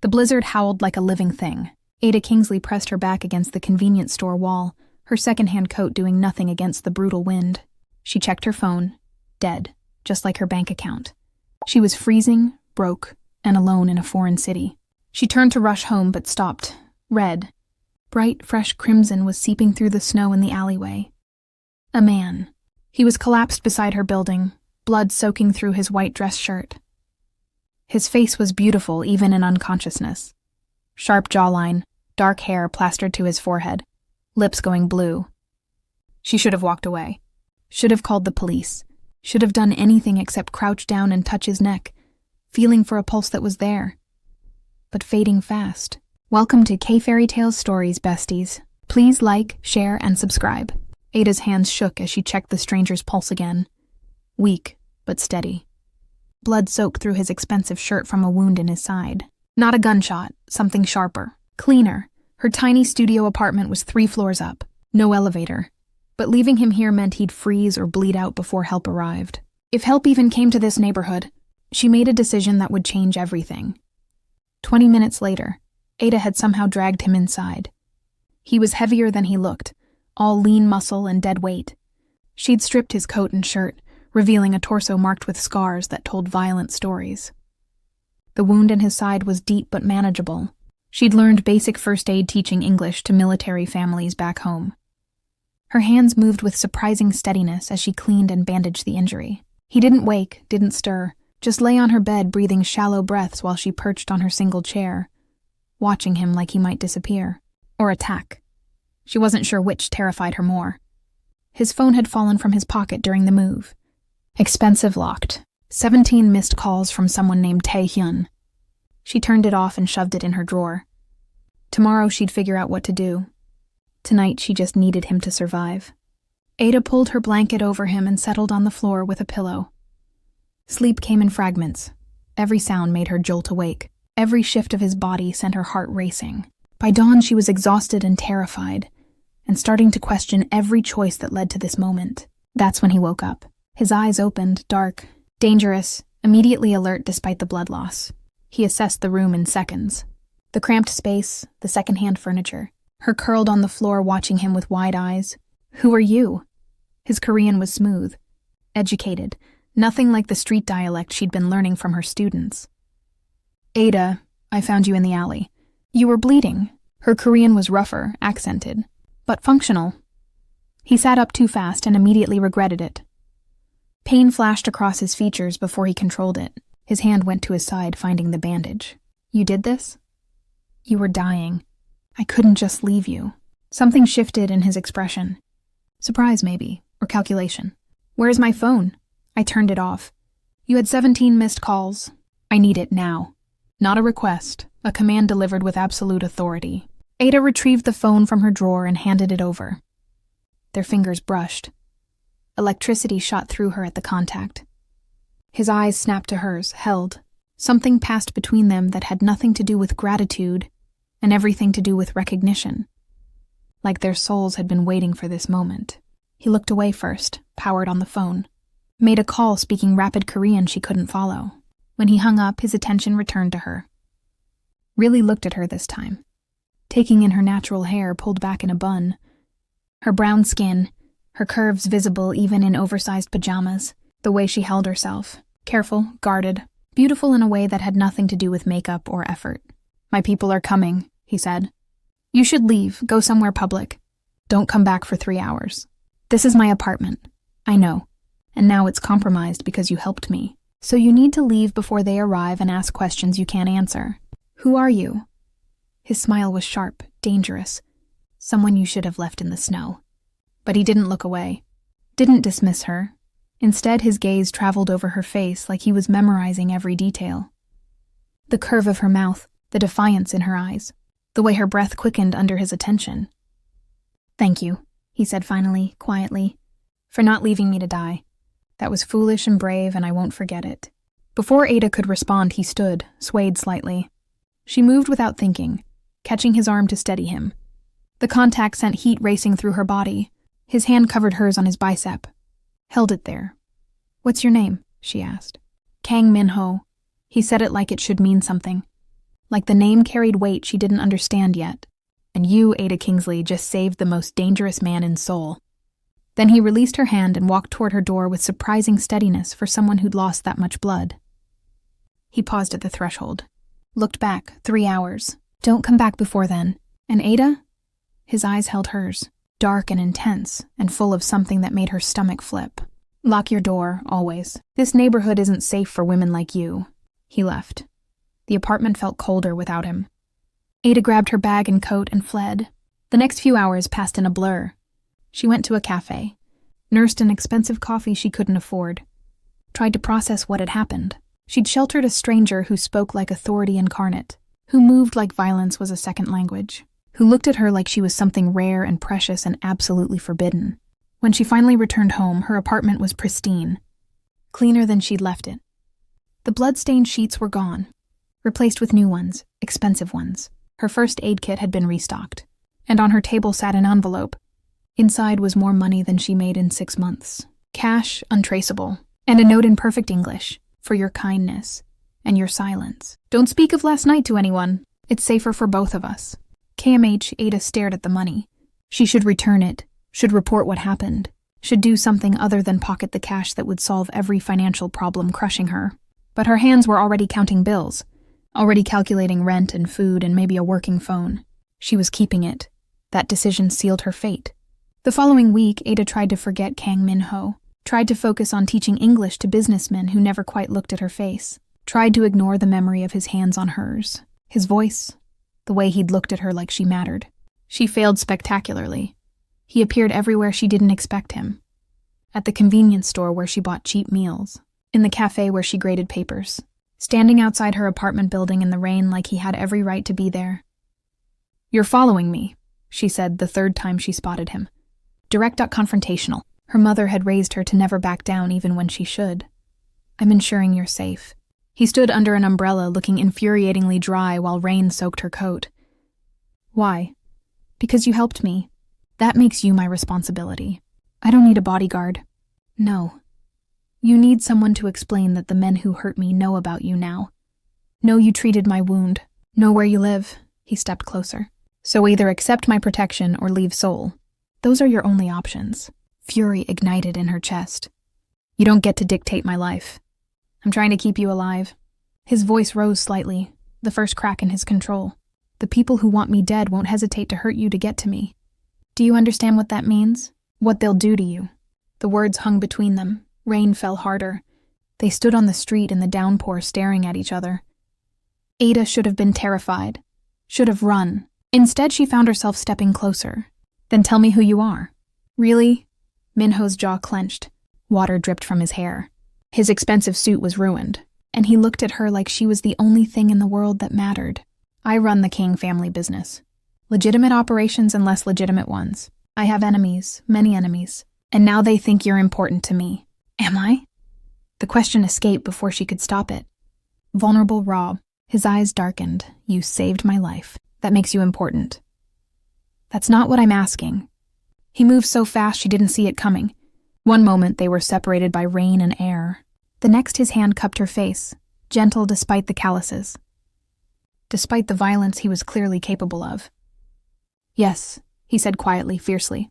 The blizzard howled like a living thing. Adah Kingsley pressed her back against the convenience store wall, her second-hand coat doing nothing against the brutal wind. She checked her phone. Dead, just like her bank account. She was freezing, broke, and alone in a foreign city. She turned to rush home but stopped. Red, bright, fresh crimson was seeping through the snow in the alleyway. A man. He was collapsed beside her building, blood soaking through his white dress shirt. His face was beautiful even in unconsciousness. Sharp jawline, dark hair plastered to his forehead, lips going blue. She should have walked away. Should have called the police. Should have done anything except crouch down and touch his neck, feeling for a pulse that was there, but fading fast. Welcome to K-fairytales stories, besties. Please like, share, and subscribe. Adah's hands shook as she checked the stranger's pulse again. Weak, but steady. Blood soaked through his expensive shirt from a wound in his side. Not a gunshot, something sharper. Cleaner. Her tiny studio apartment was 3 floors up. No elevator. But leaving him here meant he'd freeze or bleed out before help arrived. If help even came to this neighborhood, she made a decision that would change everything. 20 minutes later, Adah had somehow dragged him inside. He was heavier than he looked, all lean muscle and dead weight. She'd stripped his coat and shirt, revealing a torso marked with scars that told violent stories. The wound in his side was deep but manageable. She'd learned basic first aid teaching English to military families back home. Her hands moved with surprising steadiness as she cleaned and bandaged the injury. He didn't wake, didn't stir, just lay on her bed breathing shallow breaths while she perched on her single chair, watching him like he might disappear. Or attack. She wasn't sure which terrified her more. His phone had fallen from his pocket during the move. Expensive locked. 17 missed calls from someone named Tae-hyun. She turned it off and shoved it in her drawer. Tomorrow she'd figure out what to do. Tonight she just needed him to survive. Adah pulled her blanket over him and settled on the floor with a pillow. Sleep came in fragments. Every sound made her jolt awake. Every shift of his body sent her heart racing. By dawn she was exhausted and terrified, and starting to question every choice that led to this moment. That's when he woke up. His eyes opened, dark, dangerous, immediately alert despite the blood loss. He assessed the room in seconds. The cramped space, the second-hand furniture. Her curled on the floor watching him with wide eyes. Who are you? His Korean was smooth, educated, nothing like the street dialect she'd been learning from her students. Adah, I found you in the alley. You were bleeding. Her Korean was rougher, accented, but functional. He sat up too fast and immediately regretted it. Pain flashed across his features before he controlled it. His hand went to his side, finding the bandage. You did this? You were dying. I couldn't just leave you. Something shifted in his expression. Surprise, maybe, or calculation. Where's my phone? I turned it off. You had 17 missed calls. I need it now. Not a request, a command delivered with absolute authority. Adah retrieved the phone from her drawer and handed it over. Their fingers brushed. Electricity shot through her at the contact. His eyes snapped to hers, held. Something passed between them that had nothing to do with gratitude and everything to do with recognition. Like their souls had been waiting for this moment. He looked away first, powered on the phone. Made a call speaking rapid Korean she couldn't follow. When he hung up, his attention returned to her. Really looked at her this time. Taking in her natural hair pulled back in a bun. Her brown skin, her curves visible even in oversized pajamas. The way she held herself. Careful, guarded, beautiful in a way that had nothing to do with makeup or effort. My people are coming, he said. You should leave, go somewhere public. Don't come back for 3 hours. This is my apartment. I know. And now it's compromised because you helped me. So you need to leave before they arrive and ask questions you can't answer. Who are you? His smile was sharp, dangerous. Someone you should have left in the snow. But he didn't look away. Didn't dismiss her. Instead, his gaze traveled over her face like he was memorizing every detail. The curve of her mouth, the defiance in her eyes, the way her breath quickened under his attention. Thank you, he said finally, quietly, for not leaving me to die. That was foolish and brave, and I won't forget it. Before Adah could respond, he stood, swayed slightly. She moved without thinking, catching his arm to steady him. The contact sent heat racing through her body. His hand covered hers on his bicep. Held it there. What's your name? She asked. Kang Min-ho. He said it like it should mean something. like the name carried weight she didn't understand yet. And you, Adah Kingsley, just saved the most dangerous man in Seoul. Then he released her hand and walked toward her door with surprising steadiness for someone who'd lost that much blood. He paused at the threshold. Looked back, 3 hours. Don't come back before then. And Adah? His eyes held hers, dark and intense, and full of something that made her stomach flip. Lock your door, always. This neighborhood isn't safe for women like you. He left. The apartment felt colder without him. Adah grabbed her bag and coat and fled. The next few hours passed in a blur. She went to a cafe, nursed an expensive coffee she couldn't afford, tried to process what had happened. She'd sheltered a stranger who spoke like authority incarnate, who moved like violence was a second language, who looked at her like she was something rare and precious and absolutely forbidden. When she finally returned home, her apartment was pristine, cleaner than she'd left it. The blood-stained sheets were gone, replaced with new ones, expensive ones. Her first aid kit had been restocked, and on her table sat an envelope. Inside was more money than she made in 6 months. Cash, untraceable, and a note in perfect English, for your kindness and your silence. Don't speak of last night to anyone. It's safer for both of us. KMH, Adah stared at the money. She should return it, should report what happened, should do something other than pocket the cash that would solve every financial problem crushing her. But her hands were already counting bills, already calculating rent and food and maybe a working phone. She was keeping it. That decision sealed her fate. The following week, Adah tried to forget Kang Min-ho, tried to focus on teaching English to businessmen who never quite looked at her face, tried to ignore the memory of his hands on hers, his voice, the way he'd looked at her like she mattered. She failed spectacularly. He appeared everywhere she didn't expect him. At the convenience store where she bought cheap meals, in the cafe where she graded papers, standing outside her apartment building in the rain like he had every right to be there. "You're following me," she said the third time she spotted him. Direct, confrontational. Her mother had raised her to never back down even when she should. "I'm ensuring you're safe." He stood under an umbrella looking infuriatingly dry while rain soaked her coat. "Why?" "Because you helped me. That makes you my responsibility. I don't need a bodyguard." "No. You need someone to explain that the men who hurt me know about you now. Know you treated my wound. Know where you live." He stepped closer. "So either accept my protection or leave Seoul. Those are your only options." Fury ignited in her chest. "You don't get to dictate my life. I'm trying to keep you alive." His voice rose slightly, the first crack in his control. "The people who want me dead won't hesitate to hurt you to get to me. Do you understand what that means? What they'll do to you?" The words hung between them. Rain fell harder. They stood on the street in the downpour staring at each other. Adah should have been terrified, should have run. Instead, she found herself stepping closer. "Then tell me who you are." "Really?" Minho's jaw clenched. Water dripped from his hair. His expensive suit was ruined, and he looked at her like she was the only thing in the world that mattered. "I run the King family business. Legitimate operations and less legitimate ones. I have enemies, many enemies, and now they think you're important to me." "Am I?" The question escaped before she could stop it. Vulnerable, raw, his eyes darkened. "You saved my life. That makes you important." "That's not what I'm asking." He moved so fast she didn't see it coming. One moment they were separated by rain and air. The next his hand cupped her face, gentle despite the calluses, despite the violence he was clearly capable of. "Yes," he said quietly, fiercely.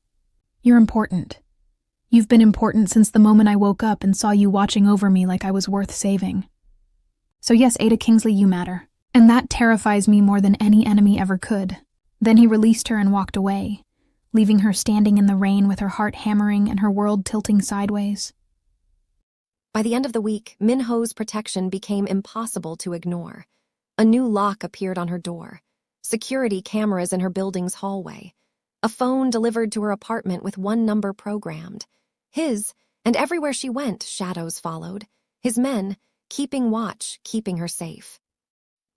"You're important. You've been important since the moment I woke up and saw you watching over me like I was worth saving. So yes, Adah Kingsley, you matter. And that terrifies me more than any enemy ever could." Then he released her and walked away, leaving her standing in the rain with her heart hammering and her world tilting sideways. By the end of the week, Minho's protection became impossible to ignore. A new lock appeared on her door, security cameras in her building's hallway, a phone delivered to her apartment with one number programmed. His, and everywhere she went, shadows followed. His men, keeping watch, keeping her safe.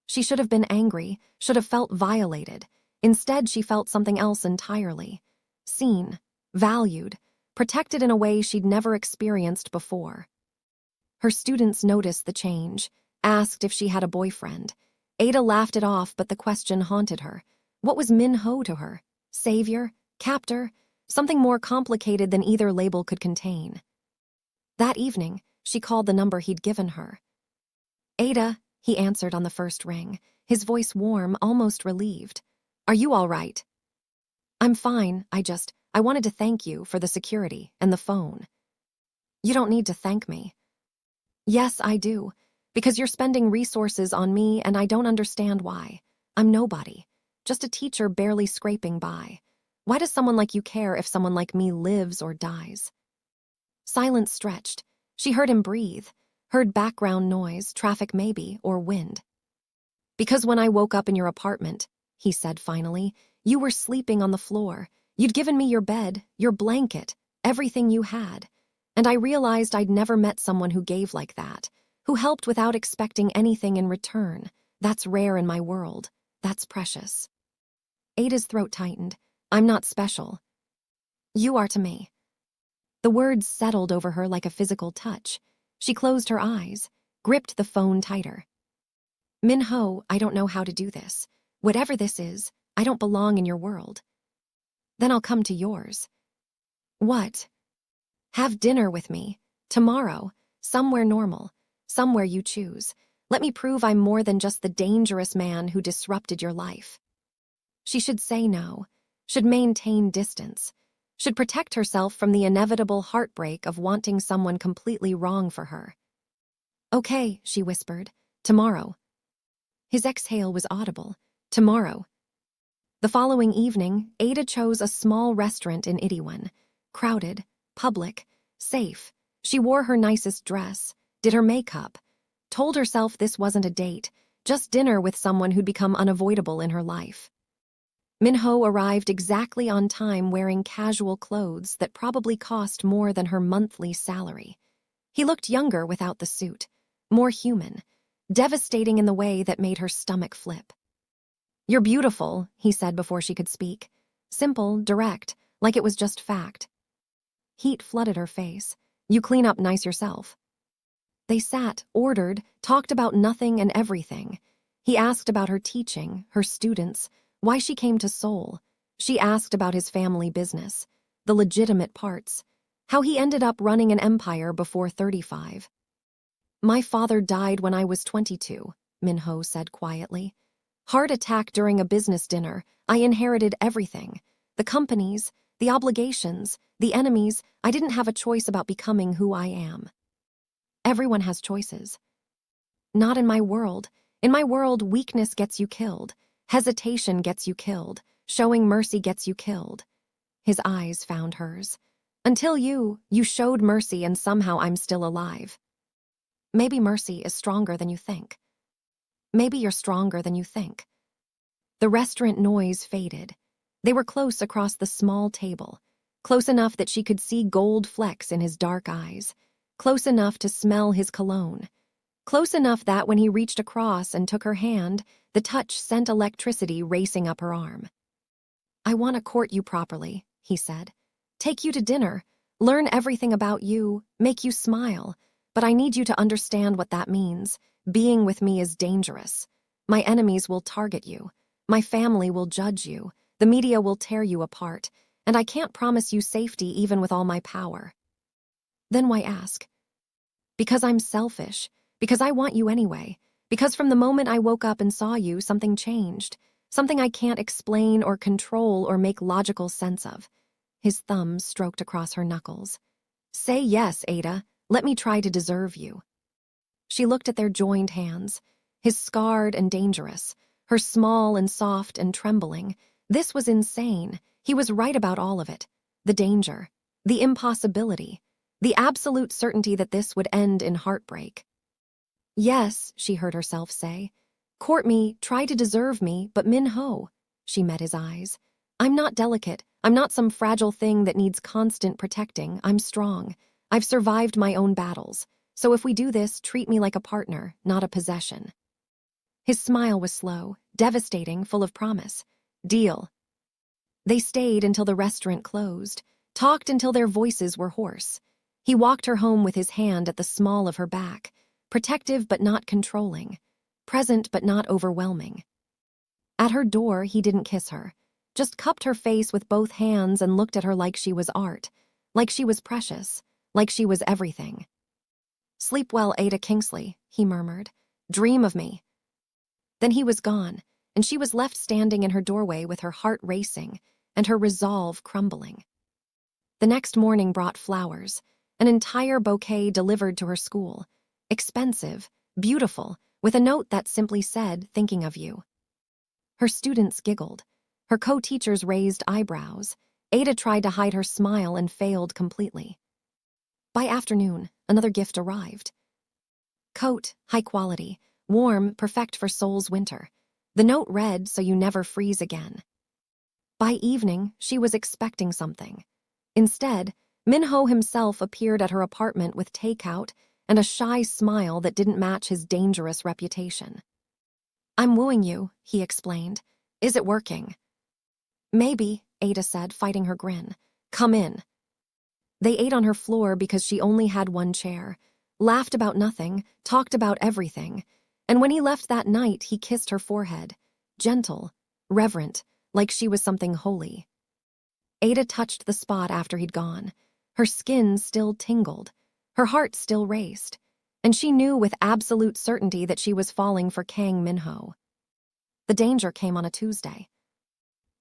She should have been angry, should have felt violated. Instead, she felt something else entirely. Seen, valued, protected in a way she'd never experienced before. Her students noticed the change, asked if she had a boyfriend. Adah laughed it off, but the question haunted her. What was Minho to her? Savior? Captor? Something more complicated than either label could contain. That evening, she called the number he'd given her. "Adah," he answered on the first ring, his voice warm, almost relieved. Are you all right? I'm fine, I wanted to thank you for the security and the phone. You don't need to thank me. Yes, I do, because you're spending resources on me and I don't understand why. I'm nobody, just a teacher barely scraping by. Why does someone like you care if someone like me lives or dies? Silence stretched. She heard him breathe, heard background noise, traffic maybe, or wind. Because when I woke up in your apartment, he said finally, you were sleeping on the floor. You'd given me your bed, your blanket, everything you had. And I realized I'd never met someone who gave like that, who helped without expecting anything in return. That's rare in my world. That's precious. Adah's throat tightened. I'm not special. You are to me. The words settled over her like a physical touch. She closed her eyes, gripped the phone tighter. Min-ho, I don't know how to do this. Whatever this is, I don't belong in your world. Then I'll come to yours. What? Have dinner with me. Tomorrow. Somewhere normal. Somewhere you choose. Let me prove I'm more than just the dangerous man who disrupted your life. She should say no. Should maintain distance. Should protect herself from the inevitable heartbreak of wanting someone completely wrong for her. Okay, she whispered. Tomorrow. His exhale was audible. Tomorrow. The following evening, Adah chose a small restaurant in Itaewon. Crowded, public, safe. She wore her nicest dress, did her makeup, told herself this wasn't a date, just dinner with someone who'd become unavoidable in her life. Min-ho arrived exactly on time wearing casual clothes that probably cost more than her monthly salary. He looked younger without the suit, more human, devastating in the way that made her stomach flip. You're beautiful, he said before she could speak. Simple, direct, like it was just fact. Heat flooded her face. You clean up nice yourself. They sat, ordered, talked about nothing and everything. He asked about her teaching, her students, why she came to Seoul. She asked about his family business, the legitimate parts, how he ended up running an empire before 35. My father died when I was 22, Min-ho said quietly. Heart attack during a business dinner. I inherited everything. The companies, the obligations, the enemies. I didn't have a choice about becoming who I am. Everyone has choices. Not in my world. In my world, weakness gets you killed. Hesitation gets you killed. Showing mercy gets you killed. His eyes found hers. Until you showed mercy and somehow I'm still alive. Maybe mercy is stronger than you think. Maybe you're stronger than you think. The restaurant noise faded. They were close across the small table, close enough that she could see gold flecks in his dark eyes, close enough to smell his cologne, close enough that when he reached across and took her hand, the touch sent electricity racing up her arm. I want to court you properly, he said. Take you to dinner, learn everything about you, make you smile, but I need you to understand what that means. Being with me is dangerous. My enemies will target you. My family will judge you. The media will tear you apart. And I can't promise you safety even with all my power. Then why ask? Because I'm selfish. Because I want you anyway. Because from the moment I woke up and saw you, something changed. Something I can't explain or control or make logical sense of. His thumb stroked across her knuckles. Say yes, Adah. Let me try to deserve you. She looked at their joined hands, his scarred and dangerous, her small and soft and trembling. This was insane. He was right about all of it. The danger, the impossibility, the absolute certainty that this would end in heartbreak. Yes, she heard herself say. Court me, try to deserve me, but Min-ho. She met his eyes. I'm not delicate. I'm not some fragile thing that needs constant protecting. I'm strong. I've survived my own battles. So if we do this, treat me like a partner, not a possession. His smile was slow, devastating, full of promise. Deal. They stayed until the restaurant closed, talked until their voices were hoarse. He walked her home with his hand at the small of her back, protective but not controlling, present but not overwhelming. At her door, he didn't kiss her, just cupped her face with both hands and looked at her like she was art, like she was precious, like she was everything. Sleep well, Adah Kingsley, he murmured. Dream of me." Then he was gone, and she was left standing in her doorway with her heart racing and her resolve crumbling. The next morning brought flowers, an entire bouquet delivered to her school. Expensive, beautiful, with a note that simply said, "Thinking of you." Her students giggled. Her co-teachers raised eyebrows. Adah tried to hide her smile and failed completely. By afternoon, another gift arrived. Coat, high quality, warm, perfect for Seoul's winter. The note read, "So you never freeze again." By evening, she was expecting something. Instead, Minho himself appeared at her apartment with takeout and a shy smile that didn't match his dangerous reputation. "I'm wooing you," he explained. "Is it working?" "Maybe," Adah said, fighting her grin. "Come in." They ate on her floor because she only had one chair, laughed about nothing, talked about everything, and when he left that night, he kissed her forehead, gentle, reverent, like she was something holy. Adah touched the spot after he'd gone. Her skin still tingled, her heart still raced, and she knew with absolute certainty that she was falling for Kang Minho. The danger came on a Tuesday.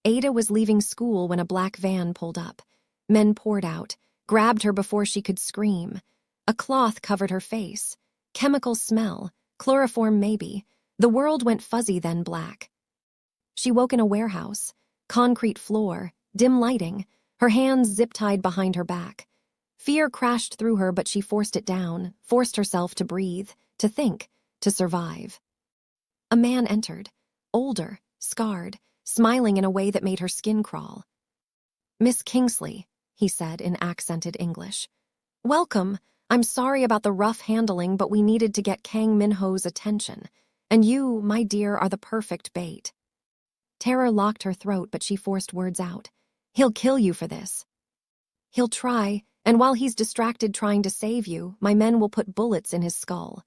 Adah was leaving school when a black van pulled up. Men poured out, grabbed her before she could scream. A cloth covered her face. Chemical smell, chloroform maybe. The world went fuzzy, then black. She woke in a warehouse. Concrete floor, dim lighting, her hands zip-tied behind her back. Fear crashed through her, but she forced it down, forced herself to breathe, to think, to survive. A man entered, older, scarred, smiling in a way that made her skin crawl. "Miss Kingsley," he said in accented English. "Welcome. I'm sorry about the rough handling, but we needed to get Kang Minho's attention. And you, my dear, are the perfect bait." Terror locked her throat, but she forced words out. "He'll kill you for this." "He'll try, and while he's distracted trying to save you, my men will put bullets in his skull."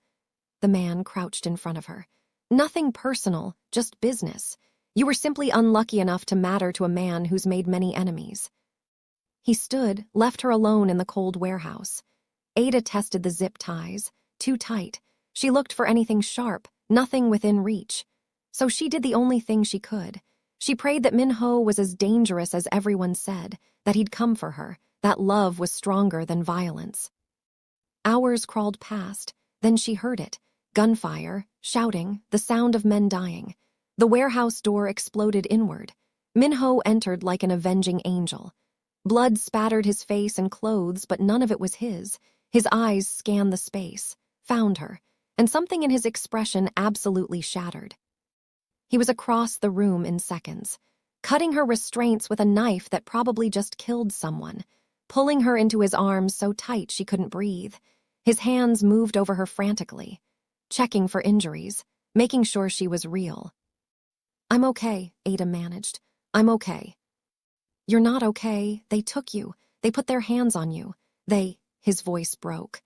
The man crouched in front of her. "Nothing personal, just business. You were simply unlucky enough to matter to a man who's made many enemies." He stood, left her alone in the cold warehouse. Adah tested the zip ties. Too tight. She looked for anything sharp, nothing within reach. So she did the only thing she could. She prayed that Minho was as dangerous as everyone said, that he'd come for her, that love was stronger than violence. Hours crawled past, then she heard it. Gunfire, shouting, the sound of men dying. The warehouse door exploded inward. Minho entered like an avenging angel. Blood spattered his face and clothes, but none of it was his. His eyes scanned the space, found her, and something in his expression absolutely shattered. He was across the room in seconds, cutting her restraints with a knife that probably just killed someone, pulling her into his arms so tight she couldn't breathe. His hands moved over her frantically, checking for injuries, making sure she was real. "I'm okay," Adah managed. "I'm okay." "You're not okay. They took you. They put their hands on you. His voice broke.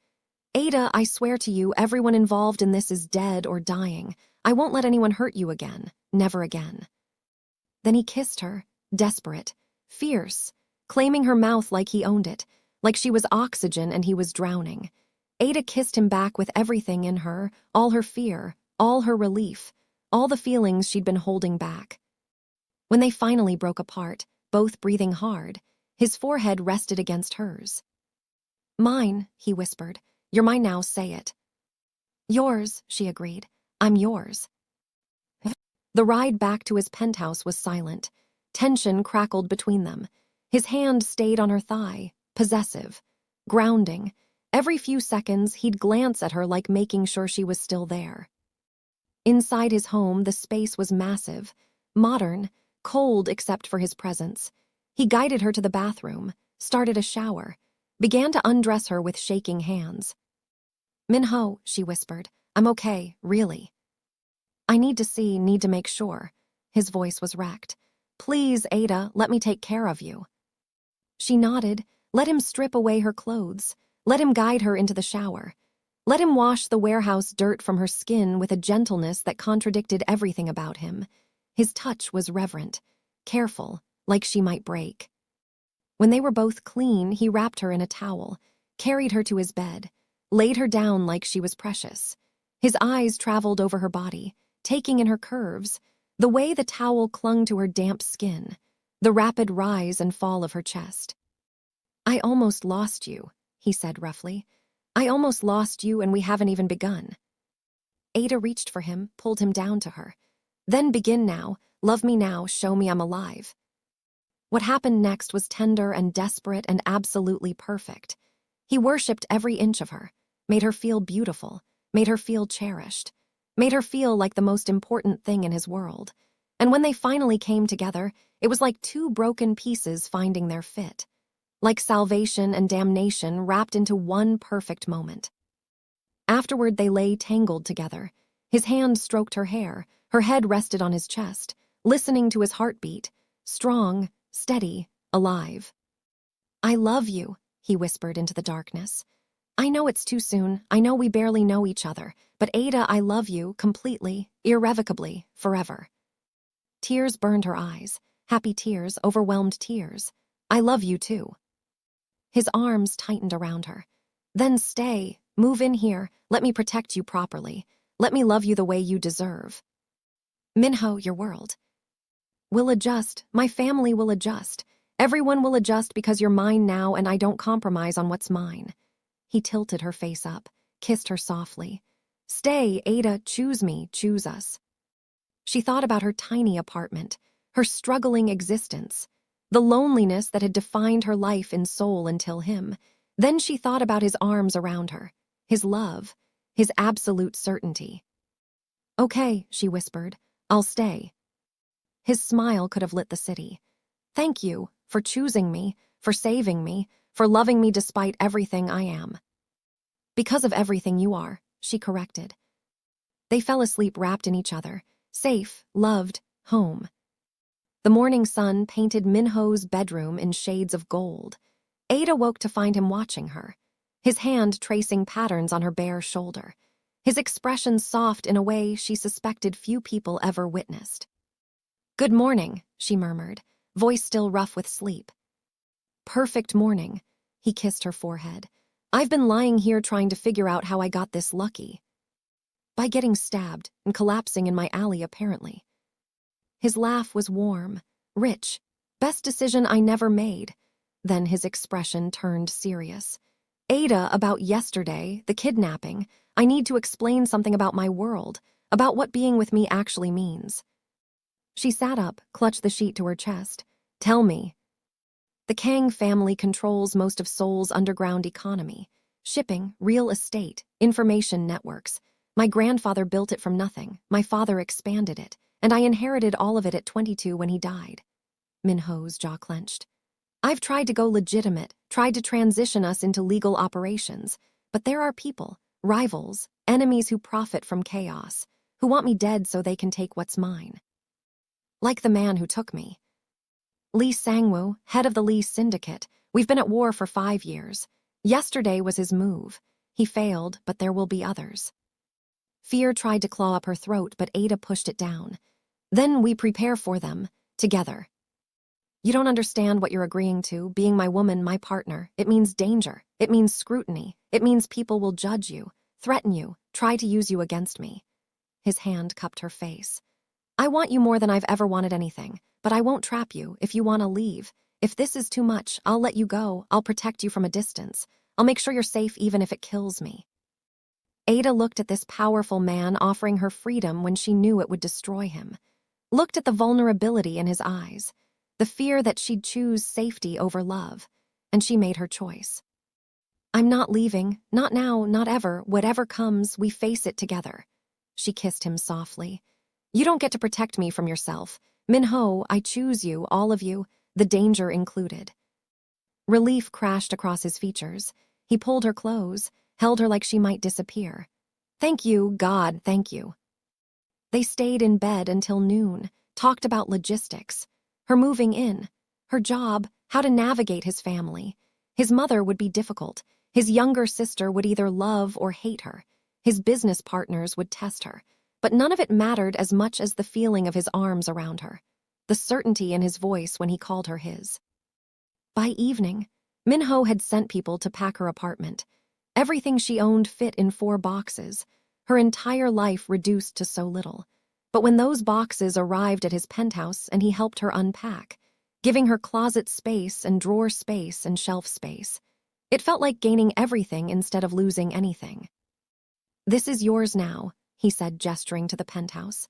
"Adah, I swear to you, everyone involved in this is dead or dying. I won't let anyone hurt you again. Never again." Then he kissed her, desperate, fierce, claiming her mouth like he owned it, like she was oxygen and he was drowning. Adah kissed him back with everything in her, all her fear, all her relief, all the feelings she'd been holding back. When they finally broke apart, both breathing hard, his forehead rested against hers. "Mine," he whispered. "You're mine now, say it." "Yours," she agreed. "I'm yours." The ride back to his penthouse was silent. Tension crackled between them. His hand stayed on her thigh, possessive, grounding. Every few seconds, he'd glance at her like making sure she was still there. Inside his home, the space was massive, modern, cold except for his presence. He guided her to the bathroom, started a shower, began to undress her with shaking hands. "Minho," she whispered, "I'm okay, really." "I need to make sure." His voice was wrecked. "Please, Adah, let me take care of you." She nodded, let him strip away her clothes, let him guide her into the shower. Let him wash the warehouse dirt from her skin with a gentleness that contradicted everything about him. His touch was reverent, careful, like she might break. When they were both clean, he wrapped her in a towel, carried her to his bed, laid her down like she was precious. His eyes traveled over her body, taking in her curves, the way the towel clung to her damp skin, the rapid rise and fall of her chest. "I almost lost you," he said roughly. "I almost lost you, and we haven't even begun." Adah reached for him, pulled him down to her. "Then begin now. Love me now. Show me I'm alive." What happened next was tender and desperate and absolutely perfect. He worshipped every inch of her, made her feel beautiful, made her feel cherished, made her feel like the most important thing in his world. And when they finally came together, it was like two broken pieces finding their fit, like salvation and damnation wrapped into one perfect moment. Afterward, they lay tangled together. His hand stroked her hair, her head rested on his chest, listening to his heartbeat, strong, steady, alive. "I love you," he whispered into the darkness. "I know it's too soon, I know we barely know each other, but Adah, I love you completely, irrevocably, forever." Tears burned her eyes, happy tears, overwhelmed tears. "I love you too." His arms tightened around her. "Then stay, move in here, let me protect you properly. Let me love you the way you deserve. Minho, your world will adjust, my family will adjust. Everyone will adjust because you're mine now and I don't compromise on what's mine." He tilted her face up, kissed her softly. "Stay, Adah, choose me, choose us." She thought about her tiny apartment, her struggling existence, the loneliness that had defined her life in soul until him. Then she thought about his arms around her, his love, his absolute certainty. "Okay," she whispered, "I'll stay." His smile could have lit the city. "Thank you for choosing me, for saving me, for loving me despite everything I am." "Because of everything you are," she corrected. They fell asleep wrapped in each other, safe, loved, home. The morning sun painted Minho's bedroom in shades of gold. Adah woke to find him watching her, his hand tracing patterns on her bare shoulder, his expression soft in a way she suspected few people ever witnessed. "Good morning," she murmured, voice still rough with sleep. "Perfect morning," he kissed her forehead. "I've been lying here trying to figure out how I got this lucky. By getting stabbed and collapsing in my alley, apparently." His laugh was warm, rich. "Best decision I never made." Then his expression turned serious. "Adah, about yesterday, the kidnapping, I need to explain something about my world, about what being with me actually means." She sat up, clutched the sheet to her chest. "Tell me." The Kang family controls most of Seoul's underground economy. Shipping, real estate, information networks. My grandfather built it from nothing, my father expanded it, and I inherited all of it at 22 when he died. Minho's jaw clenched. "I've tried to go legitimate, tried to transition us into legal operations, but there are people, rivals, enemies who profit from chaos, who want me dead so they can take what's mine. Like the man who took me. Lee Sang-woo, head of the Lee Syndicate. We've been at war for 5 years. Yesterday was his move. He failed, but there will be others." Fear tried to claw up her throat, but Adah pushed it down. "Then we prepare for them, together. You don't understand what you're agreeing to, being my woman, my partner. It means danger. It means scrutiny. It means people will judge you, threaten you, try to use you against me." His hand cupped her face. "I want you more than I've ever wanted anything, but I won't trap you if you want to leave. If this is too much, I'll let you go. I'll protect you from a distance. I'll make sure you're safe even if it kills me." Adah looked at this powerful man offering her freedom when she knew it would destroy him. Looked at the vulnerability in his eyes, the fear that she'd choose safety over love, and she made her choice. "I'm not leaving, not now, not ever. Whatever comes, we face it together." She kissed him softly. "You don't get to protect me from yourself. Minho, I choose you, all of you, the danger included." Relief crashed across his features. He pulled her close, held her like she might disappear. "Thank you, God, thank you." They stayed in bed until noon, talked about logistics, her moving in, her job, how to navigate his family. His mother would be difficult. His younger sister would either love or hate her. His business partners would test her. But none of it mattered as much as the feeling of his arms around her, the certainty in his voice when he called her his. By evening, Minho had sent people to pack her apartment. Everything she owned fit in 4 boxes. her entire life reduced to so little. But when those boxes arrived at his penthouse and he helped her unpack, giving her closet space and drawer space and shelf space, it felt like gaining everything instead of losing anything. "This is yours now," he said, gesturing to the penthouse.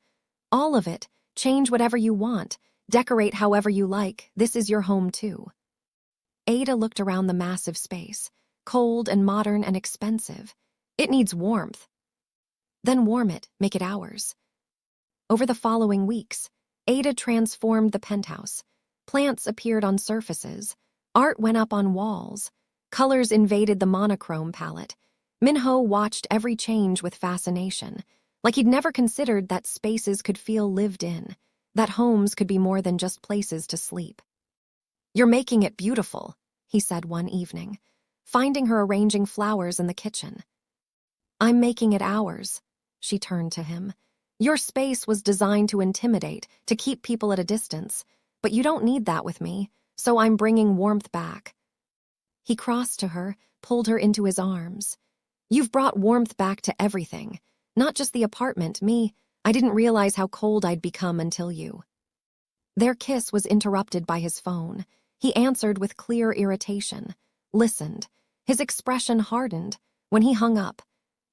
"All of it. Change whatever you want. Decorate however you like. This is your home too." Adah looked around the massive space, cold and modern and expensive. "It needs warmth." "Then warm it, make it ours." Over the following weeks, Adah transformed the penthouse. Plants appeared on surfaces. Art went up on walls. Colors invaded the monochrome palette. Minho watched every change with fascination, like he'd never considered that spaces could feel lived in, that homes could be more than just places to sleep. "You're making it beautiful," he said one evening, finding her arranging flowers in the kitchen. "I'm making it ours," she turned to him. "Your space was designed to intimidate, to keep people at a distance, but you don't need that with me, so I'm bringing warmth back." He crossed to her, pulled her into his arms. "You've brought warmth back to everything, not just the apartment, me. I didn't realize how cold I'd become until you." Their kiss was interrupted by his phone. He answered with clear irritation, listened. His expression hardened. When he hung up,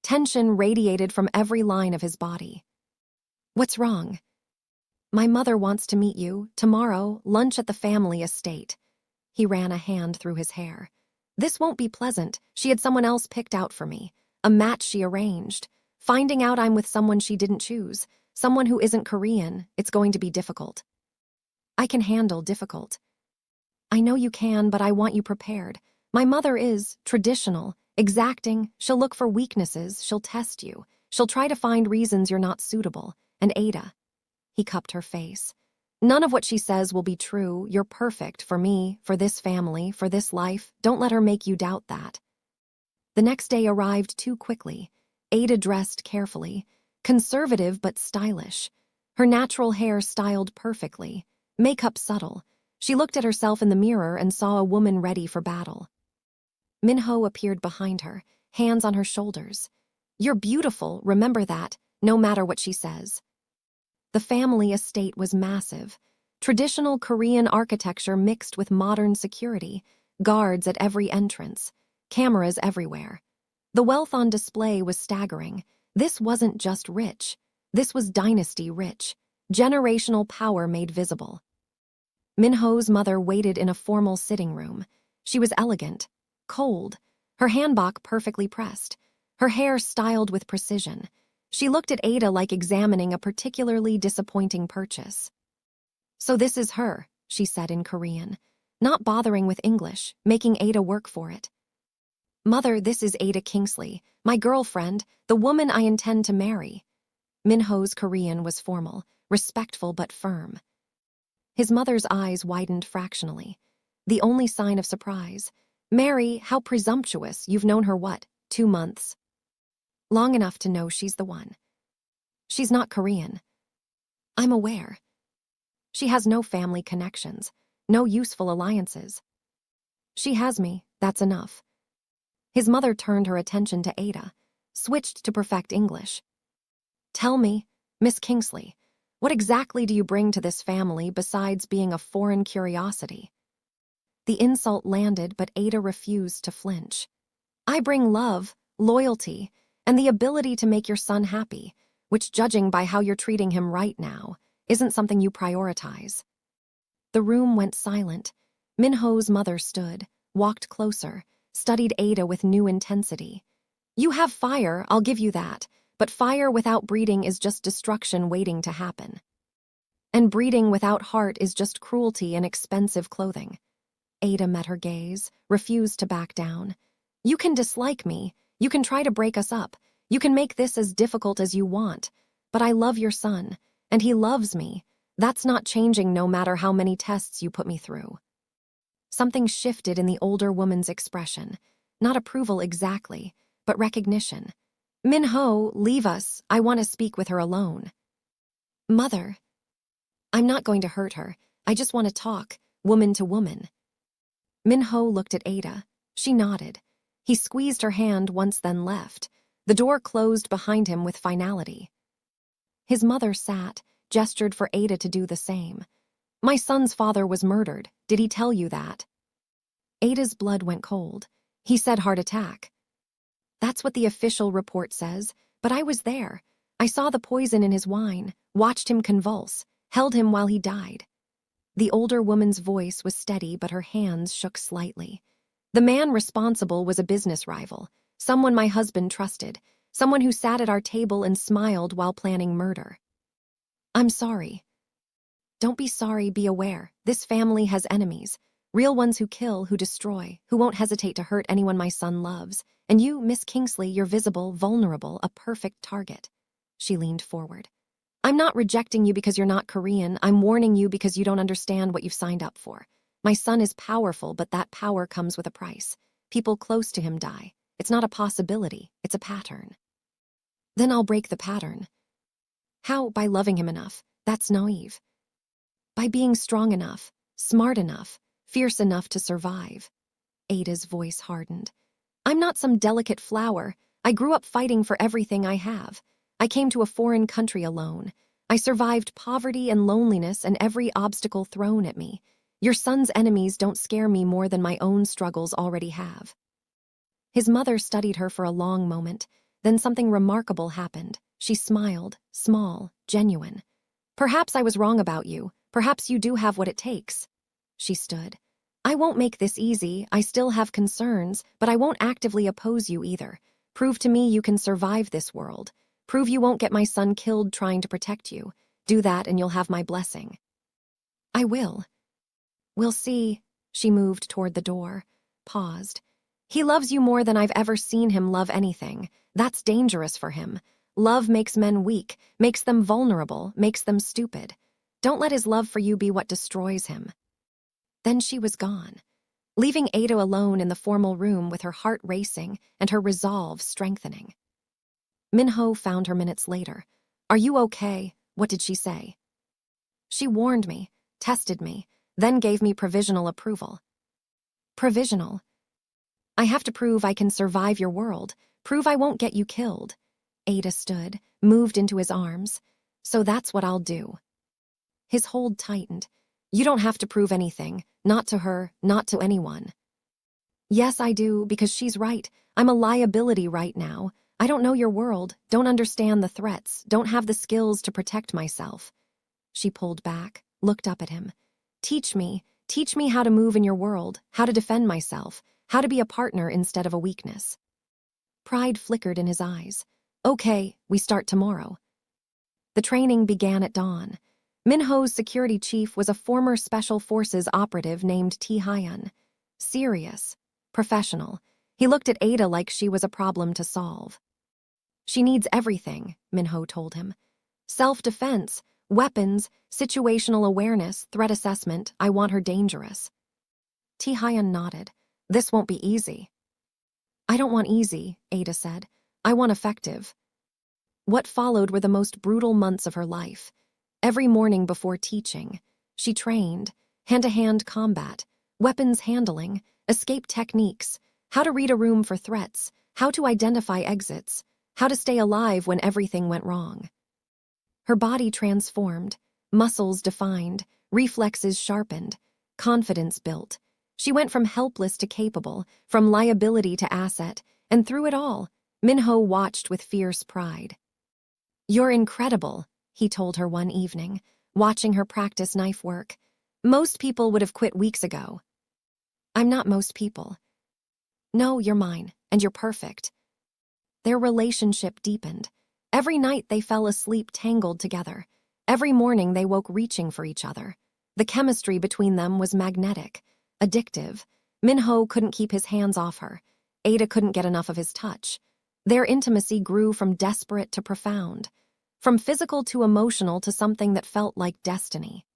tension radiated from every line of his body. "What's wrong?" "My mother wants to meet you, tomorrow, lunch at the family estate." He ran a hand through his hair. "This won't be pleasant. She had someone else picked out for me. A match she arranged. Finding out I'm with someone she didn't choose. Someone who isn't Korean. It's going to be difficult." "I can handle difficult." "I know you can, but I want you prepared. My mother is traditional, exacting. She'll look for weaknesses. She'll test you. She'll try to find reasons you're not suitable. And Adah," he cupped her face, "none of what she says will be true. You're perfect for me, for this family, for this life. Don't let her make you doubt that." The next day arrived too quickly. Adah dressed carefully, conservative but stylish. Her natural hair styled perfectly, makeup subtle. She looked at herself in the mirror and saw a woman ready for battle. Minho appeared behind her, hands on her shoulders. "You're beautiful, remember that, no matter what she says." The family estate was massive. Traditional Korean architecture mixed with modern security, guards at every entrance, cameras everywhere. The wealth on display was staggering. This wasn't just rich. This was dynasty rich. Generational power made visible. Minho's mother waited in a formal sitting room. She was elegant, cold, her hanbok perfectly pressed, her hair styled with precision. She looked at Adah like examining a particularly disappointing purchase. "So this is her," she said in Korean, not bothering with English, making Adah work for it. "Mother, this is Adah Kingsley, my girlfriend, the woman I intend to marry." Minho's Korean was formal, respectful but firm. His mother's eyes widened fractionally. The only sign of surprise. "Mary, how presumptuous. You've known her what, 2 months?" "Long enough to know she's the one." "She's not Korean." "I'm aware." "She has no family connections, no useful alliances." "She has me, that's enough." His mother turned her attention to Adah, switched to perfect English. "Tell me, Miss Kingsley, what exactly do you bring to this family besides being a foreign curiosity?" The insult landed, but Adah refused to flinch. "I bring love, loyalty, and the ability to make your son happy, which, judging by how you're treating him right now, isn't something you prioritize." The room went silent. Minho's mother stood, walked closer, studied Adah with new intensity. "You have fire, I'll give you that, but fire without breeding is just destruction waiting to happen. And breeding without heart is just cruelty and expensive clothing." Adah met her gaze, refused to back down. "You can dislike me, you can try to break us up, you can make this as difficult as you want, but I love your son, and he loves me. That's not changing no matter how many tests you put me through." Something shifted in the older woman's expression. Not approval exactly, but recognition. "Minho, leave us. I want to speak with her alone." "Mother." "I'm not going to hurt her. I just want to talk, woman to woman." Minho looked at Adah. She nodded. He squeezed her hand once then left. The door closed behind him with finality. His mother sat, gestured for Adah to do the same. "My son's father was murdered. Did he tell you that?" Adah's blood went cold. "He said heart attack." "That's what the official report says, but I was there. I saw the poison in his wine, watched him convulse, held him while he died." The older woman's voice was steady, but her hands shook slightly. "The man responsible was a business rival, someone my husband trusted, someone who sat at our table and smiled while planning murder." "I'm sorry." "Don't be sorry, be aware. This family has enemies. Real ones who kill, who destroy, who won't hesitate to hurt anyone my son loves. And you, Miss Kingsley, you're visible, vulnerable, a perfect target." She leaned forward. "I'm not rejecting you because you're not Korean. I'm warning you because you don't understand what you've signed up for. My son is powerful, but that power comes with a price. People close to him die. It's not a possibility, it's a pattern." "Then I'll break the pattern." "How? By loving him enough. That's naive." "By being strong enough, smart enough, fierce enough to survive." Adah's voice hardened. "I'm not some delicate flower. I grew up fighting for everything I have. I came to a foreign country alone. I survived poverty and loneliness and every obstacle thrown at me. Your son's enemies don't scare me more than my own struggles already have." His mother studied her for a long moment. Then something remarkable happened. She smiled, small, genuine. "Perhaps I was wrong about you. Perhaps you do have what it takes." She stood. "I won't make this easy. I still have concerns, but I won't actively oppose you either. Prove to me you can survive this world. Prove you won't get my son killed trying to protect you. Do that and you'll have my blessing." "I will." "We'll see." She moved toward the door, paused. "He loves you more than I've ever seen him love anything. That's dangerous for him. Love makes men weak, makes them vulnerable, makes them stupid. Don't let his love for you be what destroys him." Then she was gone, leaving Adah alone in the formal room with her heart racing and her resolve strengthening. Minho found her minutes later. "Are you okay?" "What did she say?" "She warned me, tested me, then gave me provisional approval." "Provisional?" "I have to prove I can survive your world, prove I won't get you killed." Adah stood, moved into his arms. "So that's what I'll do." His hold tightened. "You don't have to prove anything, not to her, not to anyone." "Yes, I do, because she's right. I'm a liability right now. I don't know your world, don't understand the threats, don't have the skills to protect myself." She pulled back, looked up at him. Teach me how to move in your world, how to defend myself, how to be a partner instead of a weakness." Pride flickered in his eyes. "Okay, we start tomorrow." The training began at dawn. Minho's security chief was a former Special Forces operative named Hyun. Serious, professional. He looked at Adah like she was a problem to solve. "She needs everything," Minho told him. "Self-defense, weapons, situational awareness, threat assessment. I want her dangerous." Hyun nodded. "This won't be easy." "I don't want easy," Adah said. "I want effective." What followed were the most brutal months of her life. Every morning before teaching, she trained, hand-to-hand combat, weapons handling, escape techniques, how to read a room for threats, how to identify exits, how to stay alive when everything went wrong. Her body transformed, muscles defined, reflexes sharpened, confidence built. She went from helpless to capable, from liability to asset, and through it all, Minho watched with fierce pride. "You're incredible," he told her one evening, watching her practice knife work. "Most people would have quit weeks ago." "I'm not most people." "No, you're mine, and you're perfect." Their relationship deepened. Every night they fell asleep tangled together. Every morning they woke reaching for each other. The chemistry between them was magnetic, addictive. Minho couldn't keep his hands off her. Adah couldn't get enough of his touch. Their intimacy grew from desperate to profound, from physical to emotional to something that felt like destiny.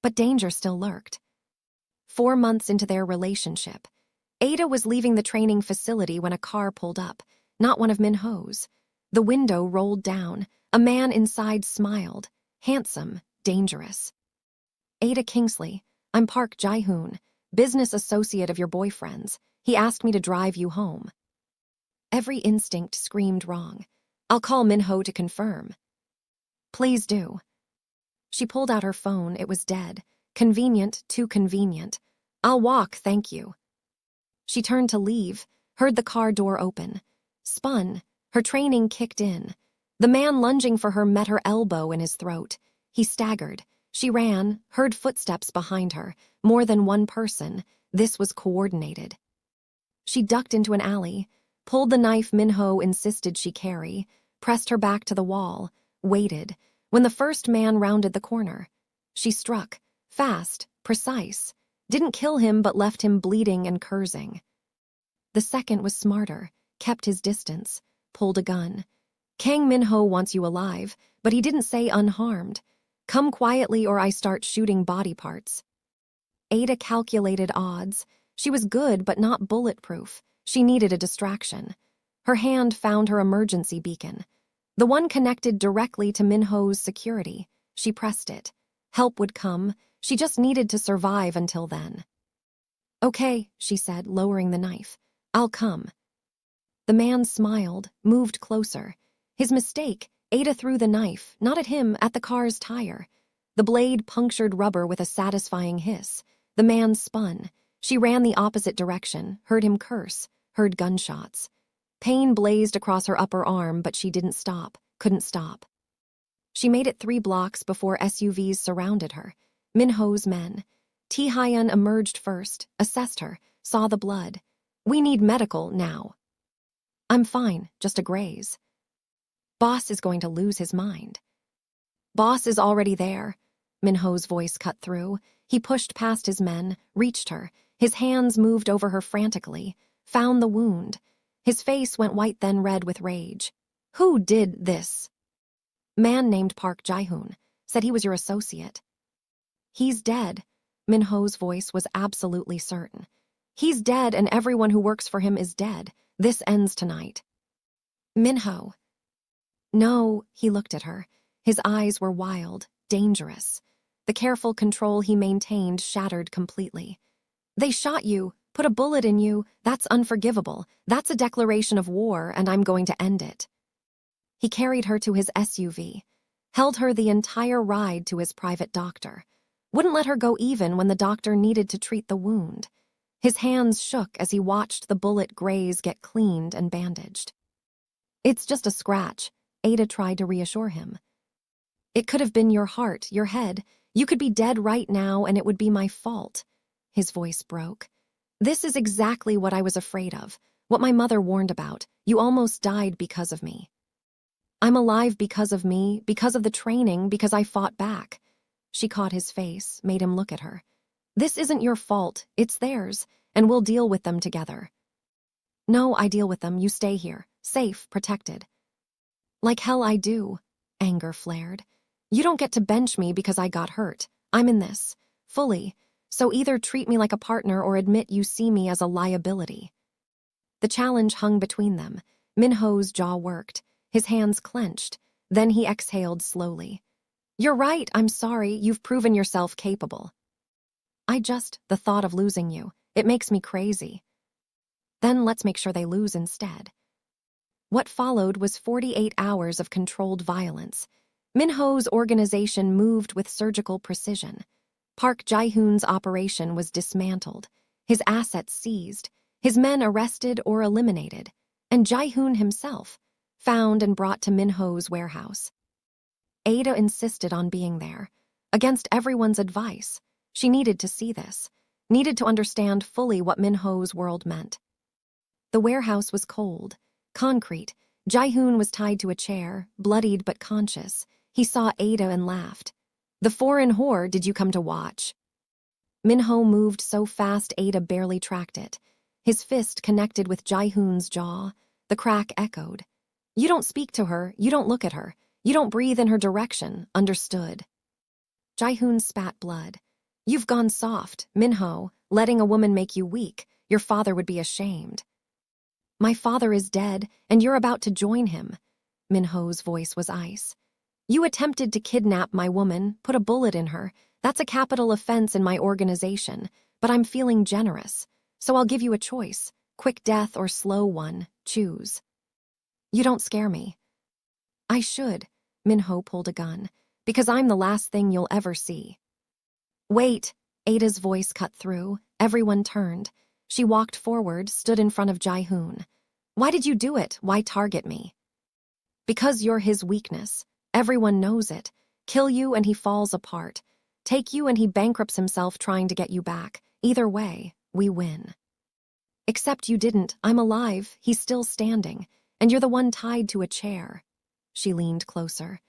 But danger still lurked. 4 months into their relationship, Adah was leaving the training facility when a car pulled up, not one of Minho's. The window rolled down. A man inside smiled. Handsome, dangerous. "Adah Kingsley, I'm Park Jae-hoon, business associate of your boyfriend's. He asked me to drive you home." Every instinct screamed wrong. I'll call Minho to confirm. Please do. She pulled out her phone. It was dead. Convenient, too convenient. I'll walk, thank you. She turned to leave, heard the car door open. Spun. Her training kicked in. The man lunging for her met her elbow in his throat. He staggered. She ran, heard footsteps behind her. More than one person. This was coordinated. She ducked into an alley, pulled the knife Minho insisted she carry, pressed her back to the wall, waited. When the first man rounded the corner, she struck, fast, precise. Didn't kill him but left him bleeding and cursing. The second was smarter, kept his distance, pulled a gun. Kang Minho wants you alive, but he didn't say unharmed. Come quietly or I start shooting body parts. Adah calculated odds. She was good but not bulletproof. She needed a distraction. Her hand found her emergency beacon. The one connected directly to Minho's security. She pressed it. Help would come. She just needed to survive until then. Okay, she said, lowering the knife. I'll come. The man smiled, moved closer. His mistake, Adah threw the knife, not at him, at the car's tire. The blade punctured rubber with a satisfying hiss. The man spun. She ran the opposite direction, heard him curse, heard gunshots. Pain blazed across her upper arm, but she didn't stop, couldn't stop. She made it 3 blocks before SUVs surrounded her. Minho's men. Taehyun emerged first, assessed her, saw the blood. We need medical now. I'm fine, just a graze. Boss is going to lose his mind. Boss is already there. Minho's voice cut through. He pushed past his men, reached her. His hands moved over her frantically, found the wound. His face went white then red with rage. Who did this? Man named Park Jae-hoon. Said he was your associate. He's dead. Minho's voice was absolutely certain. He's dead and everyone who works for him is dead. This ends tonight. Minho. No, he looked at her. His eyes were wild, dangerous. The careful control he maintained shattered completely. They shot you, put a bullet in you. That's unforgivable. That's a declaration of war, and I'm going to end it. He carried her to his SUV, held her the entire ride to his private doctor. Wouldn't let her go even when the doctor needed to treat the wound. His hands shook as he watched the bullet graze get cleaned and bandaged. It's just a scratch, Adah tried to reassure him. It could have been your heart, your head. You could be dead right now and it would be my fault. His voice broke. This is exactly what I was afraid of, what my mother warned about. You almost died because of me. I'm alive because of me, because of the training, because I fought back. She caught his face, made him look at her. This isn't your fault, it's theirs, and we'll deal with them together. No, I deal with them, you stay here, safe, protected. Like hell I do, anger flared. You don't get to bench me because I got hurt. I'm in this, fully, so either treat me like a partner or admit you see me as a liability. The challenge hung between them. Minho's jaw worked, his hands clenched, then he exhaled slowly. You're right, I'm sorry, you've proven yourself capable. The thought of losing you, it makes me crazy. Then let's make sure they lose instead. What followed was 48 hours of controlled violence. Minho's organization moved with surgical precision. Park Jae-hoon's operation was dismantled, his assets seized, his men arrested or eliminated, and Jae-hoon himself found and brought to Minho's warehouse. Adah insisted on being there, against everyone's advice. She needed to see this, needed to understand fully what Minho's world meant. The warehouse was cold, concrete. Jae-hoon was tied to a chair, bloodied but conscious. He saw Adah and laughed. The foreign whore, did you come to watch? Minho moved so fast Adah barely tracked it. His fist connected with Jae-hoon's jaw. The crack echoed. You don't speak to her, you don't look at her, you don't breathe in her direction, understood. Jae-hoon spat blood. You've gone soft, Minho, letting a woman make you weak. Your father would be ashamed. My father is dead, and you're about to join him. Minho's voice was ice. You attempted to kidnap my woman, put a bullet in her. That's a capital offense in my organization, but I'm feeling generous. So I'll give you a choice, quick death or slow one. Choose. You don't scare me. I should. Minho pulled a gun. Because I'm the last thing you'll ever see. Wait! Adah's voice cut through. Everyone turned. She walked forward, stood in front of Jae-hoon. Why did you do it? Why target me? Because you're his weakness. Everyone knows it. Kill you and he falls apart. Take you and he bankrupts himself trying to get you back. Either way, we win. Except you didn't. I'm alive. He's still standing. And you're the one tied to a chair. She leaned closer.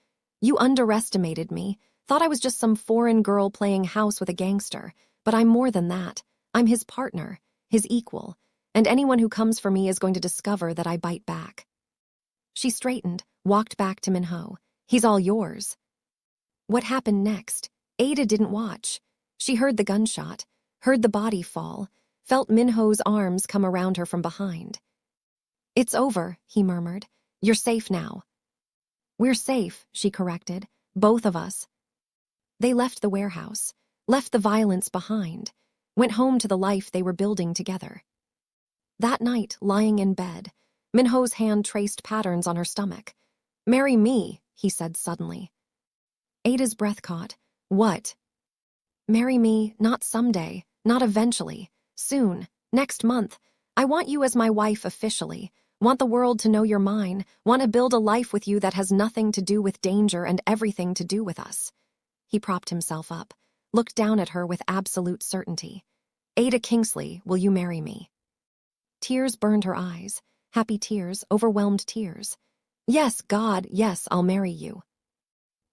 You underestimated me. Thought I was just some foreign girl playing house with a gangster. But I'm more than that. I'm his partner, his equal. And anyone who comes for me is going to discover that I bite back. She straightened, walked back to Minho. He's all yours. What happened next? Adah didn't watch. She heard the gunshot, heard the body fall, felt Minho's arms come around her from behind. It's over, he murmured. You're safe now. We're safe, she corrected. Both of us. They left the warehouse, left the violence behind, went home to the life they were building together. That night, lying in bed, Minho's hand traced patterns on her stomach. Marry me, he said suddenly. Adah's breath caught. What? Marry me, not someday, not eventually, soon, next month. I want you as my wife officially. Want the world to know you're mine. Want to build a life with you that has nothing to do with danger and everything to do with us. He propped himself up, looked down at her with absolute certainty. Adah Kingsley, will you marry me? Tears burned her eyes. Happy tears, overwhelmed tears. Yes, God, yes, I'll marry you.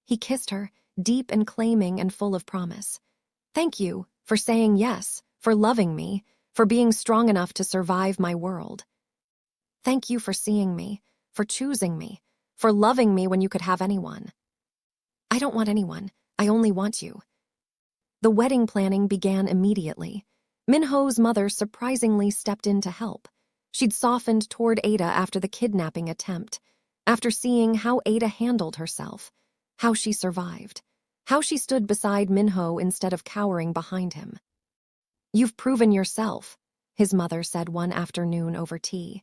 He kissed her, deep and claiming and full of promise. Thank you for saying yes, for loving me, for being strong enough to survive my world. Thank you for seeing me, for choosing me, for loving me when you could have anyone. I don't want anyone, I only want you. The wedding planning began immediately. Minho's mother surprisingly stepped in to help. She'd softened toward Adah after the kidnapping attempt, after seeing how Adah handled herself, how she survived, how she stood beside Minho instead of cowering behind him. You've proven yourself, his mother said one afternoon over tea.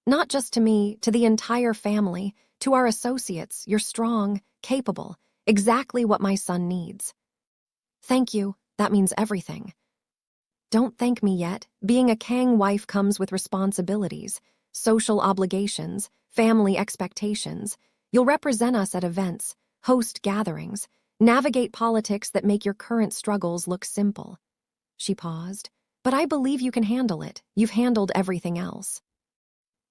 Not just to me, to the entire family, to our associates, you're strong, capable, exactly what my son needs. Thank you, that means everything. Don't thank me yet. Being a Kang wife comes with responsibilities, social obligations, family expectations. You'll represent us at events, host gatherings, navigate politics that make your current struggles look simple. She paused. But I believe you can handle it. You've handled everything else.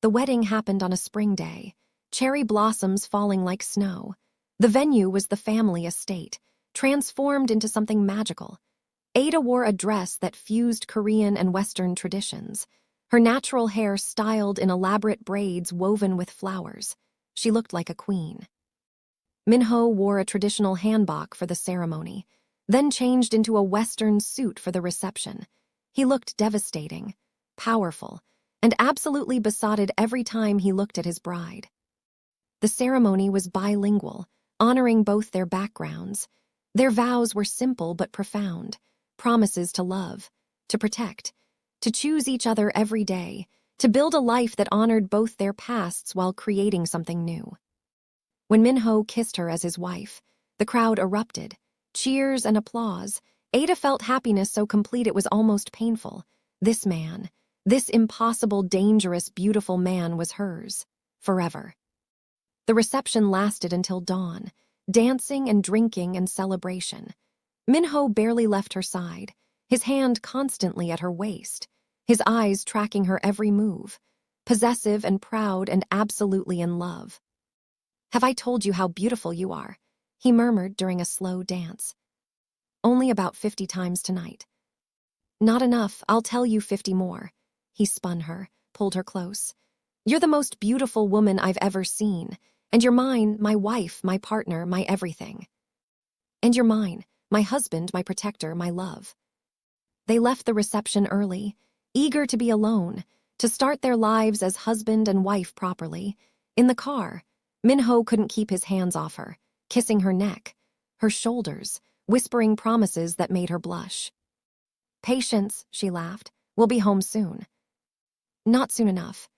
The wedding happened on a spring day, cherry blossoms falling like snow. The venue was the family estate, transformed into something magical. Adah wore a dress that fused Korean and Western traditions, her natural hair styled in elaborate braids woven with flowers. She looked like a queen. Minho wore a traditional hanbok for the ceremony, then changed into a Western suit for the reception. He looked devastating, powerful, and absolutely besotted every time he looked at his bride. The ceremony was bilingual, honoring both their backgrounds. Their vows were simple but profound, promises to love, to protect, to choose each other every day, to build a life that honored both their pasts while creating something new. When Minho kissed her as his wife, the crowd erupted, cheers and applause. Adah felt happiness so complete it was almost painful. This man, this impossible, dangerous, beautiful man was hers, forever. The reception lasted until dawn, dancing and drinking and celebration. Minho barely left her side, his hand constantly at her waist, his eyes tracking her every move, possessive and proud and absolutely in love. Have I told you how beautiful you are? He murmured during a slow dance. Only about 50 times tonight. Not enough, I'll tell you 50 more. He spun her, pulled her close. You're the most beautiful woman I've ever seen, and you're mine, my wife, my partner, my everything. And you're mine, my husband, my protector, my love. They left the reception early, eager to be alone, to start their lives as husband and wife properly. In the car, Minho couldn't keep his hands off her, kissing her neck, her shoulders, whispering promises that made her blush. Patience, she laughed. We'll be home soon. Not soon enough.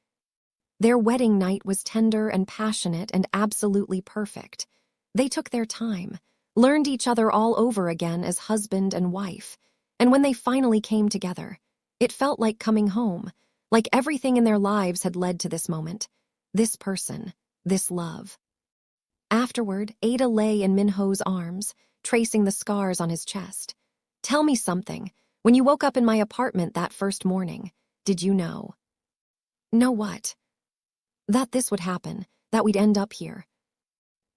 Their wedding night was tender and passionate and absolutely perfect. They took their time, learned each other all over again as husband and wife, and when they finally came together, it felt like coming home, like everything in their lives had led to this moment, this person, this love. Afterward, Adah lay in Minho's arms, tracing the scars on his chest. "Tell me something. When you woke up in my apartment that first morning, did you know?" "Know what?" "That this would happen, that we'd end up here."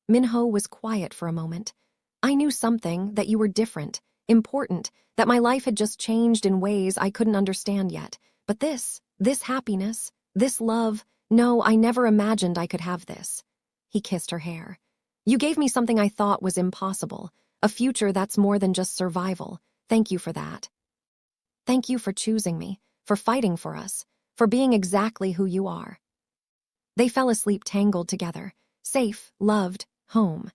Minho was quiet for a moment. "I knew something, that you were different, important, that my life had just changed in ways I couldn't understand yet. But this happiness, this love, no, I never imagined I could have this." He kissed her hair. "You gave me something I thought was impossible, a future that's more than just survival. Thank you for that. Thank you for choosing me, for fighting for us, for being exactly who you are." They fell asleep tangled together, safe, loved, home.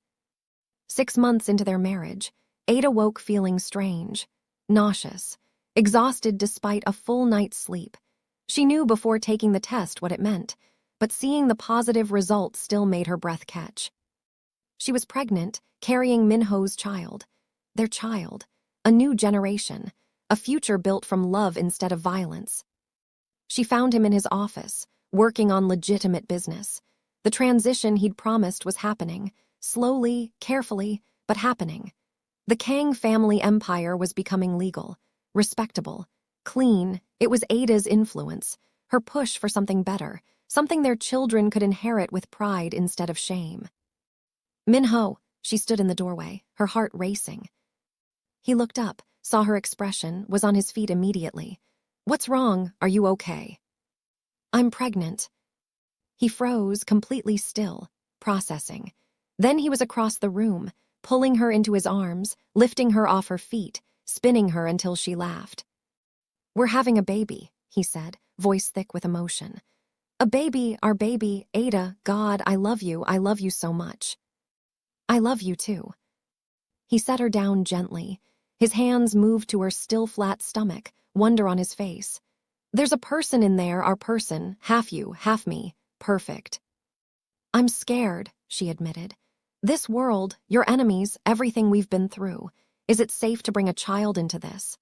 6 months into their marriage, Adah woke feeling strange, nauseous, exhausted despite a full night's sleep. She knew before taking the test what it meant, but seeing the positive results still made her breath catch. She was pregnant, carrying Minho's child. Their child, a new generation, a future built from love instead of violence. She found him in his office, working on legitimate business. The transition he'd promised was happening, slowly, carefully, but happening. The Kang family empire was becoming legal, respectable, clean. It was Adah's influence, her push for something better, something their children could inherit with pride instead of shame. "Minho," she stood in the doorway, her heart racing. He looked up, saw her expression, was on his feet immediately. "What's wrong? Are you okay?" "I'm pregnant." He froze, completely still, processing. Then he was across the room, pulling her into his arms, lifting her off her feet, spinning her until she laughed. "We're having a baby," he said, voice thick with emotion. "A baby, our baby, Adah, God, I love you so much." "I love you too." He set her down gently. His hands moved to her still flat stomach, wonder on his face. "There's a person in there, our person, half you, half me, perfect." "I'm scared," she admitted. "This world, your enemies, everything we've been through. Is it safe to bring a child into this?"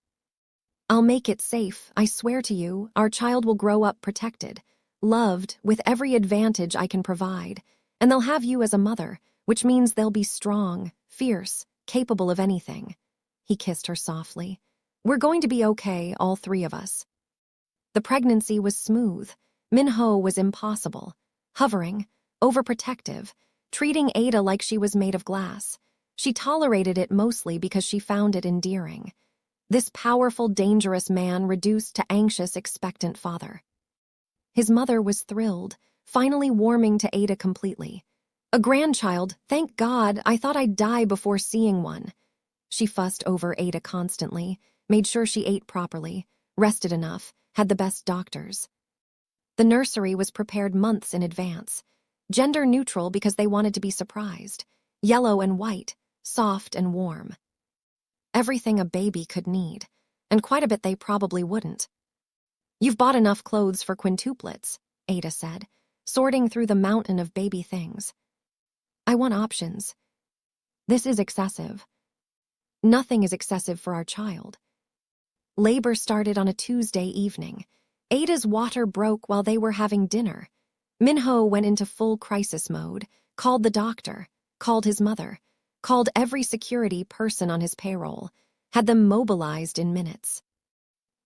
"I'll make it safe, I swear to you. Our child will grow up protected, loved, with every advantage I can provide. And they'll have you as a mother, which means they'll be strong, fierce, capable of anything." He kissed her softly. "We're going to be okay, all three of us." The pregnancy was smooth. Minho was impossible, hovering, overprotective, treating Adah like she was made of glass. She tolerated it mostly because she found it endearing. This powerful, dangerous man reduced to anxious, expectant father. His mother was thrilled, finally warming to Adah completely. "A grandchild, thank God, I thought I'd die before seeing one." She fussed over Adah constantly, made sure she ate properly, rested enough, had the best doctors. The nursery was prepared months in advance. Gender neutral because they wanted to be surprised. Yellow and white, soft and warm. Everything a baby could need, and quite a bit they probably wouldn't. "You've bought enough clothes for quintuplets," Adah said, sorting through the mountain of baby things. "I want options. This is excessive." "Nothing is excessive for our child." Labor started on a Tuesday evening. Adah's water broke while they were having dinner. Minho went into full crisis mode, called the doctor, called his mother, called every security person on his payroll, had them mobilized in minutes.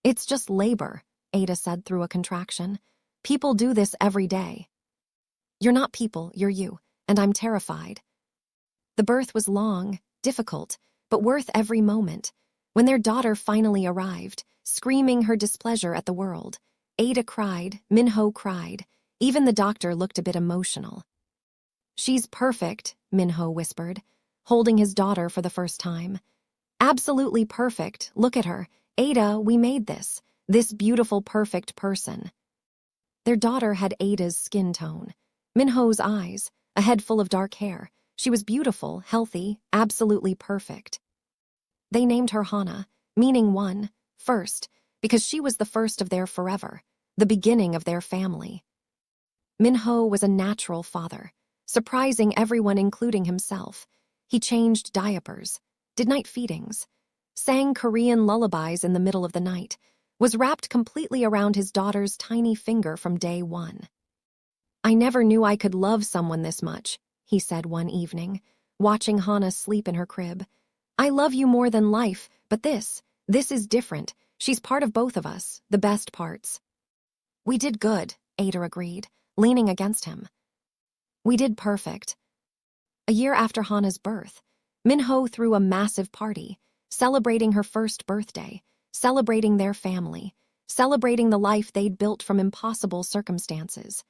"It's just labor," Adah said through a contraction. "People do this every day." "You're not people, you're you, and I'm terrified." The birth was long, difficult, but worth every moment. When their daughter finally arrived, screaming her displeasure at the world, Adah cried, Minho cried. Even the doctor looked a bit emotional. "She's perfect," Minho whispered, holding his daughter for the first time. "Absolutely perfect, look at her. Adah, we made this beautiful, perfect person." Their daughter had Adah's skin tone, Minho's eyes, a head full of dark hair. She was beautiful, healthy, absolutely perfect. They named her Hana, meaning one, first, because she was the first of their forever, the beginning of their family. Minho was a natural father, surprising everyone including himself. He changed diapers, did night feedings, sang Korean lullabies in the middle of the night, was wrapped completely around his daughter's tiny finger from day one. "I never knew I could love someone this much," he said one evening, watching Hana sleep in her crib. "I love you more than life, but this is different. She's part of both of us, the best parts." "We did good," Adah agreed, leaning against him. "We did perfect." A year after Hana's birth, Minho threw a massive party, celebrating her first birthday, celebrating their family, celebrating the life they'd built from impossible circumstances.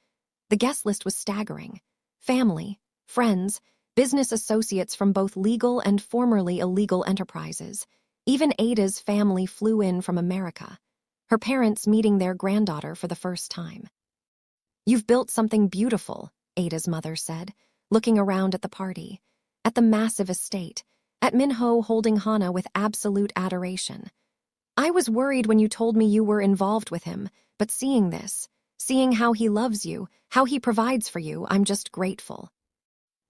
The guest list was staggering. Family, friends, business associates from both legal and formerly illegal enterprises. Even Adah's family flew in from America, her parents meeting their granddaughter for the first time. "You've built something beautiful," Adah's mother said, looking around at the party, at the massive estate, at Minho holding Hana with absolute adoration. "I was worried when you told me you were involved with him, but seeing this, seeing how he loves you, how he provides for you, I'm just grateful.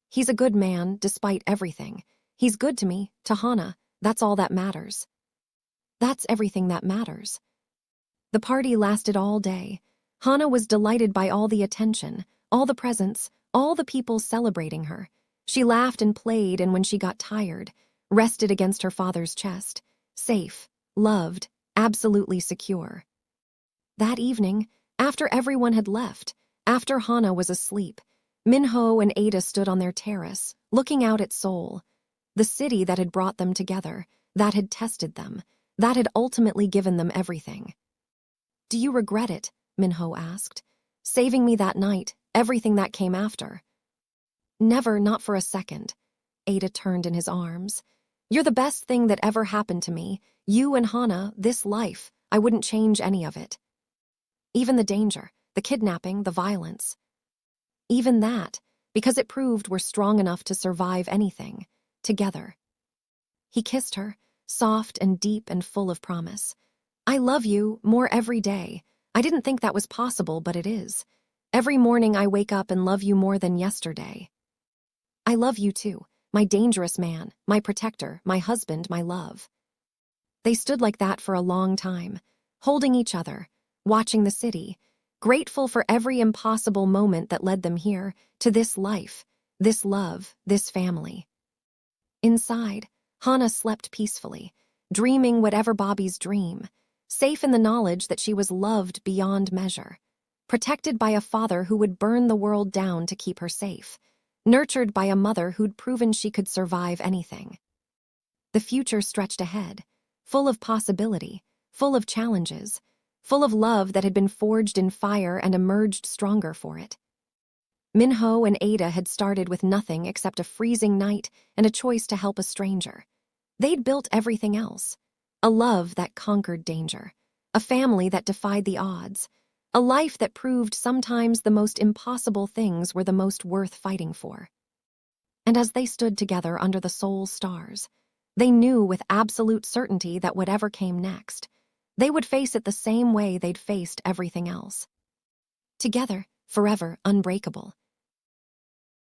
He's a good man, despite everything. He's good to me, to Hana. That's all that matters." That's everything that matters. The party lasted all day. Hana was delighted by all the attention, all the presents, all the people celebrating her. She laughed and played, and when she got tired, rested against her father's chest, safe, loved, absolutely secure. That evening, after everyone had left, after Hana was asleep, Minho and Adah stood on their terrace, looking out at Seoul, the city that had brought them together, that had tested them, that had ultimately given them everything. "Do you regret it?" Minho asked. "Saving me that night, everything that came after?" "Never, not for a second." Adah turned in his arms. "You're the best thing that ever happened to me. You and Hana, this life, I wouldn't change any of it. Even the danger, the kidnapping, the violence. Even that, because it proved we're strong enough to survive anything, together." He kissed her, soft and deep and full of promise. "I love you more every day. I didn't think that was possible, but it is. Every morning I wake up and love you more than yesterday. I love you too, my dangerous man, my protector, my husband, my love." They stood like that for a long time, holding each other, watching the city, grateful for every impossible moment that led them here, to this life, this love, this family. Inside, Hana slept peacefully, dreaming whatever Bobby's dream, safe in the knowledge that she was loved beyond measure, protected by a father who would burn the world down to keep her safe, nurtured by a mother who'd proven she could survive anything. The future stretched ahead, full of possibility, full of challenges, full of love that had been forged in fire and emerged stronger for it. Minho and Adah had started with nothing except a freezing night and a choice to help a stranger. They'd built everything else. A love that conquered danger, a family that defied the odds, a life that proved sometimes the most impossible things were the most worth fighting for. And as they stood together under the Seoul stars, they knew with absolute certainty that whatever came next, they would face it the same way they'd faced everything else. Together, forever, unbreakable.